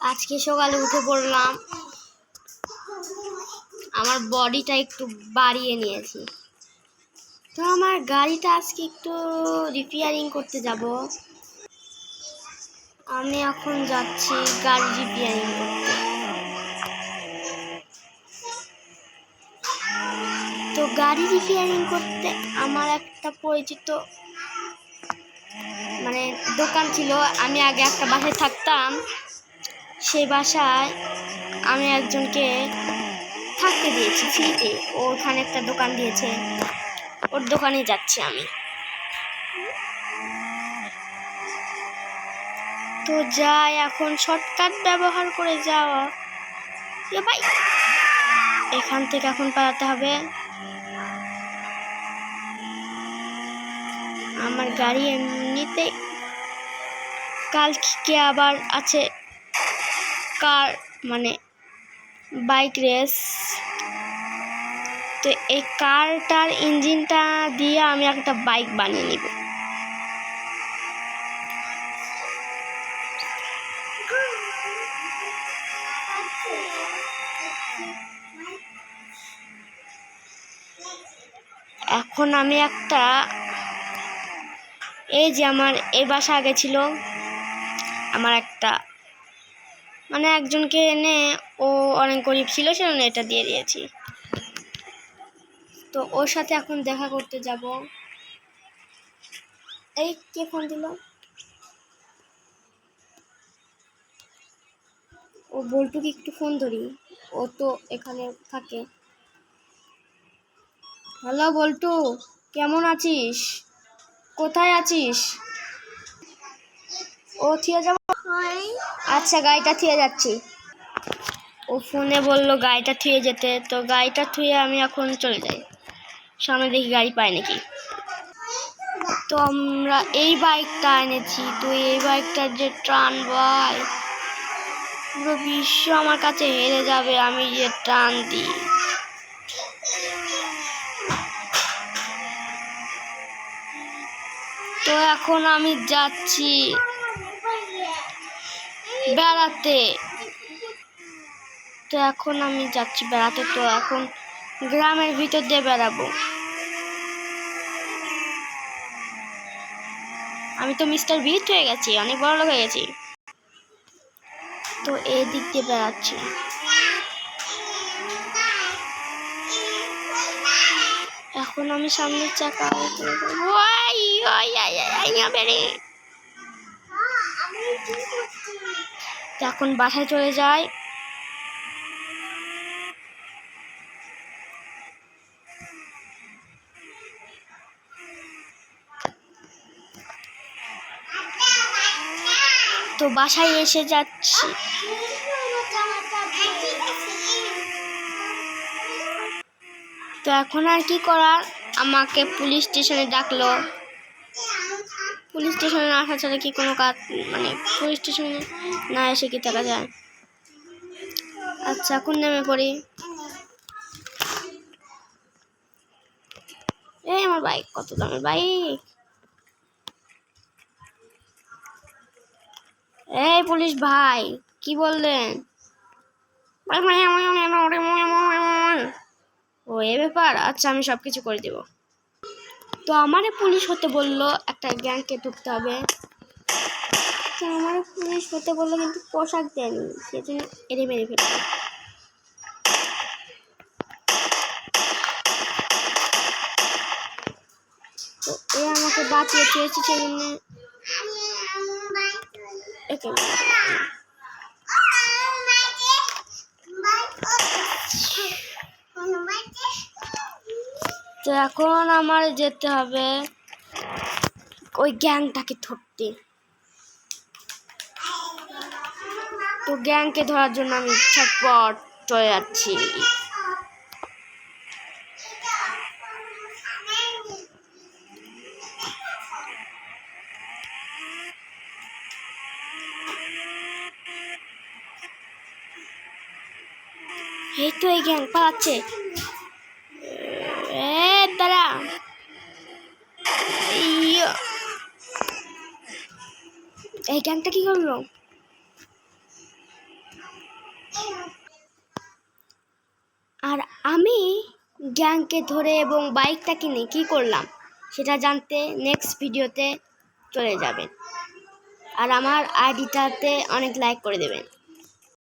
আজকে সকালে উঠে পড়লাম, আমার বডিটা একটু বাড়িয়ে নিয়েছি। তো আমার গাড়িটা আজকে একটু রিপেয়ারিং করতে যাব। আমি এখন যাচ্ছি গাড়ি রিপেয়ারিং করতে। তো গাড়ি রিপেয়ারিং করতে আমার একটা পরিচিত দোকান ছিল। আমি আগে একটা বাসায় থাকতাম, সেই বাসায় আমি একজনকে থাকতে দিয়েছি ফ্রিতে। ওখানে একটা দোকান দিয়েছে, ওর দোকানে যাচ্ছি আমি। তো যাই, এখন শর্টকাট ব্যবহার করে যাওয়া। ভাই, এখান থেকে এখন পালাতে হবে। আমার গাড়ি এমনিতে কালকে আবার আছে বাইক রেস। তো এই কারটার ইঞ্জিনটা দিয়ে আমি একটা বাইক বানিয়ে নিব। এখন আমি একটা, এই যে আমার এই বাসা আগে ছিল, আমার একটা একজনকে এনে, ও অনেক গরিব ছিল, সেজন্য এটা দিয়ে দিয়েছি। তো ওর সাথে এখন দেখা করতে যাব। এই কে ফোন দিল? ও বল্টুকে একটু ফোন ধরি, ও তো এখানে থাকে। হ্যালো বল্টু, কেমন আছিস? কোথায় আছিস? ও থিয়ে যাব? আচ্ছা, গাড়িটা থিয়ে যাচ্ছি। ও ফোনে বললো গাড়িটা থুয়ে যেতে, তো গাড়িটা থুয়ে আমি এখন চলে যাই। সামনে দেখি গাড়ি পাই নাকি। তো আমরা এই বাইকটা এনেছি। তো এই বাইকটার যে টান ভাই, পুরো বিশ্ব আমার কাছে হেরে যাবে আমি যে টান দিই। তো এখন আমি যাচ্ছি বেড়াতে। তো এখন গ্রামের ভিতর দিয়ে বেড়াবো। আমি তো মিস্টার বিট হয়ে গেছি, অনেক বড় লোক হয়ে গেছি। তো এই দিক দিয়ে বেড়াচ্ছি। এখন আমি সামনের চাকা এখন বাসায় চলে যাই। তো বাসায় এসে যাচ্ছি। তো এখন আর কি করার, আমাকে পুলিশ স্টেশনে ডাকলো। পুলিশ স্টেশনে না আসা ছাড়া কি কোনো কাজ, পুলিশ স্টেশনে না এসে কি থাকা যায়? আচ্ছা, এখন নেমে পড়ি। এই আমার বাইক, কত দামের বাইক! এই পুলিশ ভাই, কি বললেন? ও এ ব্যাপার, আচ্ছা আমি সবকিছু করে দেব। তো আমারে পুলিশ হতে বললো, একটা গ্যাংকে ঢুকতে হবে। তো আমারে পুলিশ হতে বললো, কিন্তু পোশাক দেয়নি, সেজন্য এড়ে মেরে ফেলল। তো এ আমাকে বাঁচিয়ে চেয়েছি, সেজন্য একে তো এখন আমার যেতে হবে ওই গ্যাংটাকে ধরতে। তো গ্যাংকে ধরার জন্য আমি ছটপট চলে যাচ্ছি। এই তো এই গ্যাং পালাচ্ছে। দাঁড়া, এই গ্যাংটা কি করলো? আর আমি গ্যাংকে ধরে এবং বাইকটা কিনে কি করলাম সেটা জানতে নেক্সট ভিডিওতে চলে যাবেন। আর আমার আইডিটাতে অনেক লাইক করে দেবেন।